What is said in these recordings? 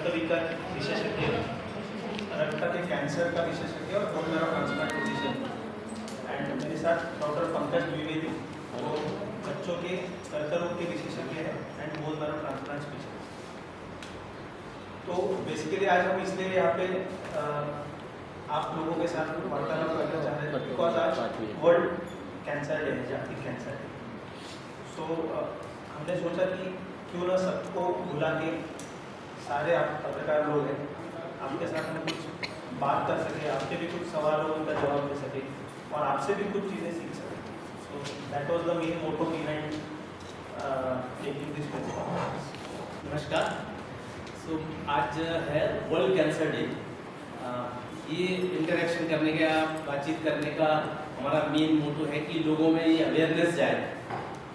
विशेषज्ञ, रक्त के कैंसर का विशेषज्ञ और bone marrow transplant physician. And मेरे साथ डॉक्टर पंकज द्विवेदी, वो बच्चों के कर्करोग के विशेषज्ञ हैं and bone marrow transplant specialist. तो बेसिकली आज हम इसलिए यहाँ पे आप लोगों के साथ वार्तालाप करना चाह रहे हैं बिकॉज आज वर्ल्ड कैंसर डे है, जागतिक कैंसर डे। सो हमने सोचा कि क्यों ना सबको बुला के, सारे आप पत्रकार लोग हैं, आपके साथ हम कुछ बात कर सके, आपके भी कुछ सवाल हो उनका जवाब दे सके और आपसे भी कुछ चीज़ें सीख सकें। So that was the main motto behind taking this press conference. नमस्कार। सो आज है वर्ल्ड कैंसर डे। ये इंटरेक्शन करने का, बातचीत करने का हमारा मेन मोटो है कि लोगों में ये अवेयरनेस जाए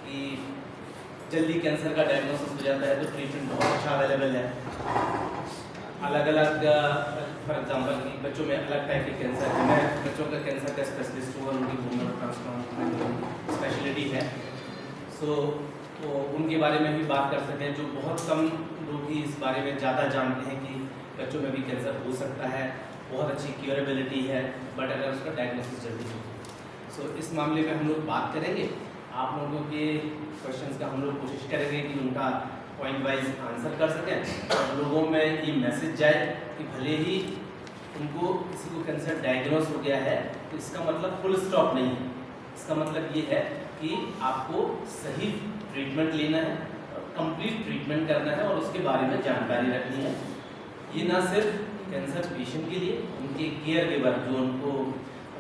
कि जल्दी कैंसर का डायग्नोसिस हो जाता है तो ट्रीटमेंट बहुत अच्छा अवेलेबल है। अलग अलग फॉर एग्जांपल कि बच्चों में अलग टाइप के कैंसर है। मैं बच्चों का कैंसर का स्पेशलिस्ट हूँ और उनकी बोन मैरो ट्रांसप्लांट स्पेशलिटी है। सो तो उनके बारे में भी बात कर सकते हैं, जो बहुत कम लोग ही इस बारे में ज़्यादा जानते हैं कि बच्चों में भी कैंसर हो सकता है, बहुत अच्छी क्योरेबिलिटी है, बट अगर उसका डायग्नोसिस जल्दी हो। सो इस मामले में हम लोग बात करेंगे। आप लोगों के क्वेश्चंस का हम लोग कोशिश करेंगे कि उनका पॉइंट वाइज आंसर कर सकें और लोगों में ये मैसेज जाए कि भले ही उनको किसी को कैंसर डायग्नोस हो गया है तो इसका मतलब फुल स्टॉप नहीं है। इसका मतलब ये है कि आपको सही ट्रीटमेंट लेना है, कंप्लीट ट्रीटमेंट करना है और उसके बारे में जानकारी रखनी है। ये ना सिर्फ कैंसर पेशेंट के लिए, उनके केयर गिवर जो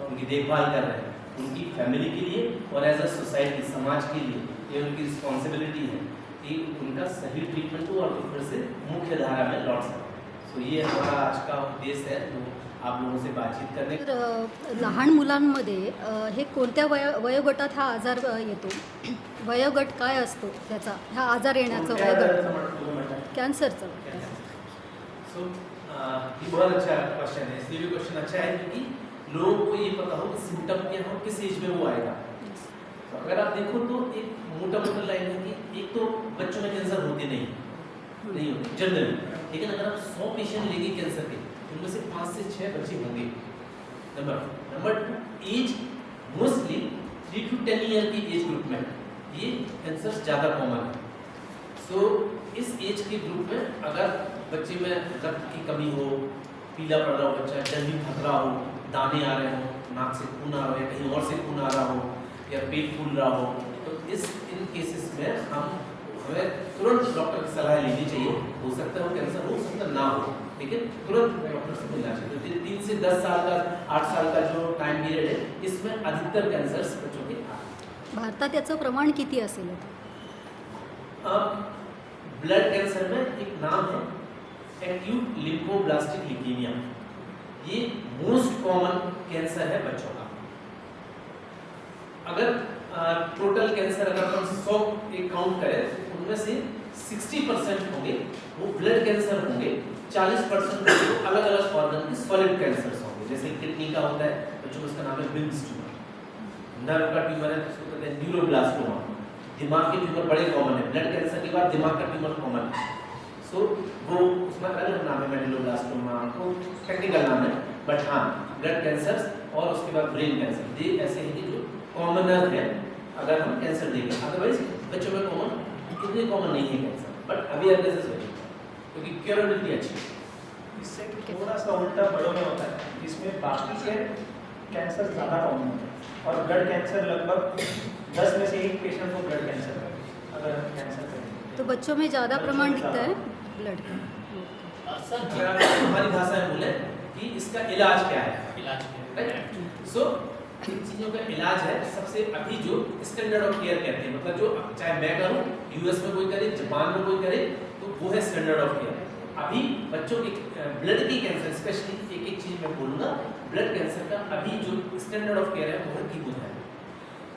उनकी देखभाल कर रहे हैं, उनकी फैमिली के लिए और एज अ सोसाइटी, समाज के लिए ये उनकी रिस्पॉन्सिबिलिटी है कि उनका सही ट्रीटमेंट हो और फिर से मुख्य धारा में लौट सके। सो ये हमारा आज का उद्देश्य है, तो आप लोगों से बातचीत करने। तर लहान मुलांमध्ये हे कोणत्या वयोगटात हा आजार येतो? वयोगट काय असतो त्याचा, हा आजार येण्याचं वयोगट कॅन्सरचं? सो ये बहुत अच्छा क्वेश्चन है। इसलिए भी क्वेश्चन अच्छा है क्योंकि लोगों को ये पता हो कि सिम्टम क्या हो, किस एज में वो आएगा। तो अगर आप देखो तो एक मोटा लाइन है कि एक तो बच्चों में कैंसर होते नहीं होते जनरली, लेकिन अगर आप 100 पेशेंट लेंगे कैंसर के, उनमें से 5 से 6 बच्चे होंगे। Number 2 age, mostly 3 to 10 year की एज ग्रुप में ये कैंसर ज़्यादा कॉमन है। सो इस एज के ग्रुप में अगर बच्चे में रक्त की कमी हो, पीला पड़ रहा हो बच्चा, जल्दी थक रहा हो, दाने आ रहे हो, नाक से खून आ रहा हो या कहीं और से खून आ रहा हो या पेट फूल रहा हो, तो इन केसेस में हमें तुरंत डॉक्टर की सलाह लेनी चाहिए। हो सकता है वो कैंसर हो सकता ना हो, लेकिन तुरंत डॉक्टर से मिलना चाहिए। तो 3 से 10 साल का, 8 साल का जो टाइम पीरियड है, इसमें अधिकतर कैंसर बच्चों के भारतात याचं प्रमाण किती असेल? ब्लड कैंसर में एक नाम है एक्यूट लिम्फोब्लास्टिक ल्यूकेमिया। ये मोस्ट कॉमन कैंसर है बच्चों का। अगर टोटल कैंसर अगर हम 100 एक काउंट करें तो उनमें से 60% होंगे वो ब्लड कैंसर होंगे, 40% अलग अलग ऑर्गन के सॉलिड कैंसर्स होंगे। जैसे किडनी का होता है बच्चों को, उसका नाम है बिम्स ट्यूमर। नर्व का ट्यूमर है तो उसको कहते हैं न्यूरोब्लास्टोमा। दिमाग के ट्यूमर बड़े कॉमन है, ब्लड कैंसर के बाद दिमाग का ट्यूमर कॉमन है। सो वो उसमें अलग नाम है, मेडुलोब्लास्टोमा, तो टेक्निकल नाम है, बट हाँ ब्लड कैंसर और उसके बाद ब्रेन कैंसर, ये ऐसे हैं कि जो कॉमनर है अगर हम कैंसर देखें। अदरवाइज बच्चों में कॉमन इतने कॉमन नहीं है cancer, but awareness is very क्योंकि क्योरेबिलिटी अच्छी है। इससे थोड़ा सा उल्टा बड़ों में होता है, इसमें बाकी के कैंसर ज़्यादा कॉमन होते हैं और ब्लड कैंसर लगभग 10 में से 1 पेशेंट को ब्लड कैंसर है। अगर हम कैंसर करें तो बच्चों में ज़्यादा प्रमाण दिखता है ब्लड का। सर हमारी भाषा में बोले कि इसका इलाज क्या है, इलाज राइट। सो इन चीज़ों का इलाज है सबसे अभी जो स्टैंडर्ड ऑफ केयर कहते हैं, मतलब जो चाहे मैं करूँ, यूएस में कोई करे, जापान में कोई करे, तो वो है स्टैंडर्ड ऑफ केयर। अभी बच्चों के ब्लड की कैंसर, स्पेशली एक चीज़ मैं बोलूँगा, ब्लड कैंसर का अभी जो स्टैंडर्ड ऑफ केयर है वो है कीमोथेरेपी।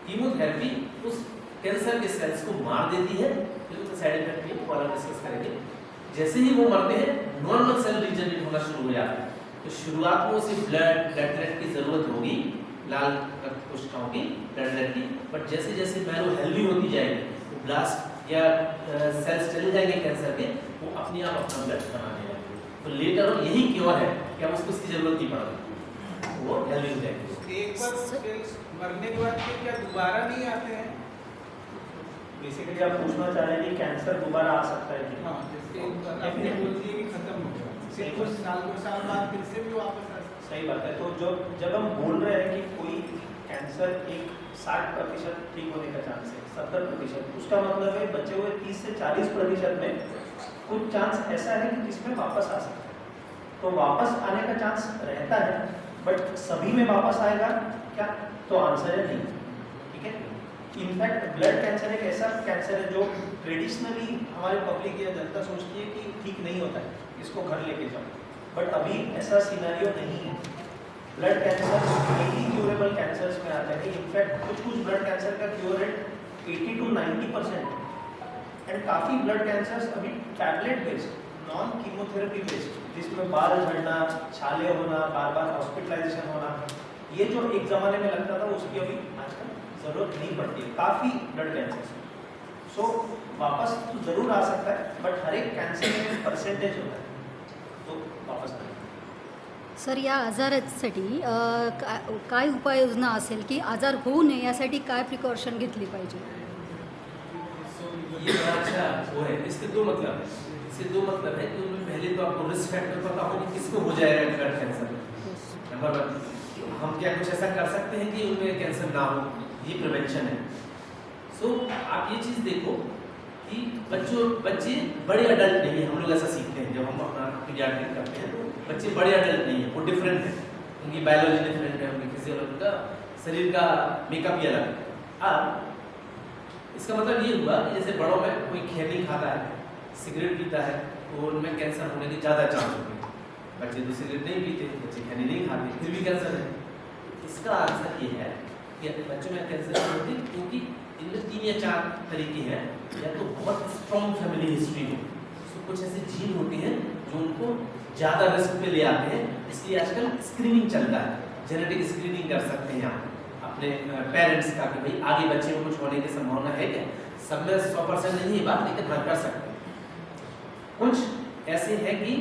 कीमोथेरेपी उस कैंसर के सेल्स को मार देती है, फिर उसका साइड इफेक्ट भी फॉलो डिस्कस करेंगे। जैसे ही वो मरते हैं नॉर्मल सेल रीजनरेट होना शुरू हो जाता है। तो शुरुआत में उसे ब्लड की ज़रूरत होगी, लाल रक्त कोशिकाओं की, ब्लड की, बट जैसे जैसे मैरो हेल्दी होती जाएगी तो ब्लास्ट या सेल्स चले जाएंगे कैंसर के, वो अपने आप अपना ब्लड बनाने लगेंगे। तो लेटर ऑन यही क्योर है कि हम उसको इसकी जरूरत नहीं पड़ेगी, वो हेल्दी हो जाएगी। एक बार सेल्स मरने के बाद फिर क्या दोबारा नहीं आते हैं? बेसिकली आप पूछना चाह रहे हैं कि कैंसर दोबारा आ सकता है कि? हाँ, जैसे आपने बोल दिया कि खत्म हो गया, फिर कुछ साल 2 साल बाद फिर से भी वापस आ सकता सही बात है। तो जब हम बोल रहे हैं कि कोई कैंसर एक 60% ठीक होने का चांस है, 70%, उसका मतलब है बचे हुए 30 से 40% में कुछ चांस ऐसा है कि जिसमें वापस आ सकता है। तो वापस आने का चांस रहता है, बट सभी में वापस आएगा क्या? तो आंसर है नहीं। ठीक है। इनफैक्ट ब्लड कैंसर एक ऐसा कैंसर है जो ट्रेडिशनली हमारे पब्लिक या जनता सोचती है कि ठीक नहीं होता है, इसको घर लेके जाओ, बट अभी ऐसा सिनेरियो नहीं है। Blood cancer mainly curable cancers में आता है। इनफैक्ट कुछ ब्लड कैंसर का क्योर रेट 80 to 90% एंड काफ़ी ब्लड कैंसर्स अभी tablet based, non chemotherapy based, जिसमें बाल झड़ना, छाले होना, बार बार हॉस्पिटलाइजेशन होना, ये जो एक ज़माने में लगता था उसकी अभी आजकल ज़रूरत नहीं पड़ती है काफ़ी ब्लड कैंसर। सो वापस तो ज़रूर आ सकता है, बट हर एक कैंसर में परसेंटेज होता है, तो वापस आएगा। सर, या आजारासाठी काय उपाययोजना असेल की आजार होऊ नये यासाठी काय प्रिकॉशन घेतली पाहिजे? ये बड़ा अच्छा वो है। इसके दो मतलब है। इसके दो मतलब है कि उनमें पहले तो आपको रिस्क फैक्टर पता हो कि किसको हो जाएगा ब्लड कैंसर। नंबर 1, हम क्या कुछ ऐसा कर सकते हैं कि उनमें कैंसर ना हो, ये प्रिवेंशन है। सो आप ये चीज़ देखो कि बच्चे बड़े अडल्ट नहीं है। हम लोग ऐसा सीखते हैं जब हम अपना पीडियाट्रिक करते हैं, बच्चे बड़े अडल्ट नहीं है, वो डिफरेंट है, उनकी बायोलॉजी डिफरेंट है, उनकी फिजियोलॉजी का, शरीर का मेकअप ही अलग है। अब इसका मतलब ये हुआ कि जैसे बड़ों में कोई खैनी खाता है, सिगरेट पीता है, तो उनमें कैंसर होने के ज़्यादा चांस होते हैं। बच्चे तो सिगरेट नहीं पीते, बच्चे खैनी नहीं खाते, फिर भी कैंसर है। इसका आंसर ये है कि बच्चों में कैंसर नहीं होती क्योंकि इनमें 3 या 4 तरीके हैं। या तो बहुत स्ट्रॉन्ग फैमिली हिस्ट्री हो, तो कुछ ऐसे जीन होते हैं जो उनको ज़्यादा रिस्क पे ले आते हैं। इसलिए आजकल स्क्रीनिंग चलता है, जेनेटिक स्क्रीनिंग कर सकते हैं आप अपने पेरेंट्स का कि भाई आगे बच्चे में कुछ होने की संभावना है क्या। सब में 100% नहीं है बात, लेकिन हाँ कर सकते हैं। कुछ ऐसे हैं कि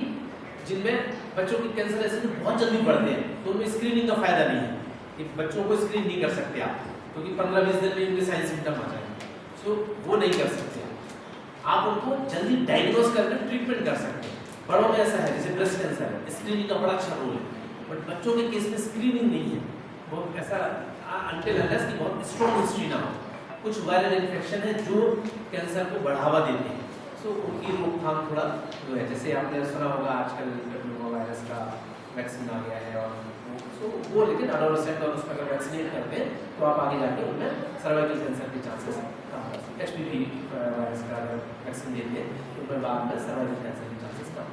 जिनमें बच्चों की कैंसर ऐसे तो बहुत जल्दी बढ़ते हैं, तो उनमें स्क्रीनिंग का फायदा नहीं है कि बच्चों को स्क्रीन नहीं कर सकते आप, क्योंकि 15-20 दिन में उनके साइन सिम्टम आ जाएंगे। सो वो नहीं कर सकते आप उनको जल्दी डायग्नोज करके ट्रीटमेंट कर सकते हैं। बड़ों में ऐसा है जैसे ब्रेस्ट कैंसर है, स्क्रीनिंग का बड़ा अच्छा रोल है, बट बच्चों के केस में स्क्रीनिंग नहीं है। वो ऐसा अनटिल अनलेस की बहुत स्ट्रॉन्ग हिस्ट्री ना हो। कुछ वायरल इन्फेक्शन है जो कैंसर को बढ़ावा देते हैं, सो उनकी रोकथाम थोड़ा जो है, जैसे आपने सुना होगा आजकल वायरस का वैक्सीन आ गया है, और वो लेकिन एडोलेसेंट और उसमें अगर वैक्सीनेट करते हैं तो आप आगे जाके उनमें सर्वाइकल कैंसर के चांसेस कम कर सकते हैं। HPV वायरस का अगर वैक्सीन देते हैं तो उनमें बाद में सर्वाइकल कैंसर के चांसेस कम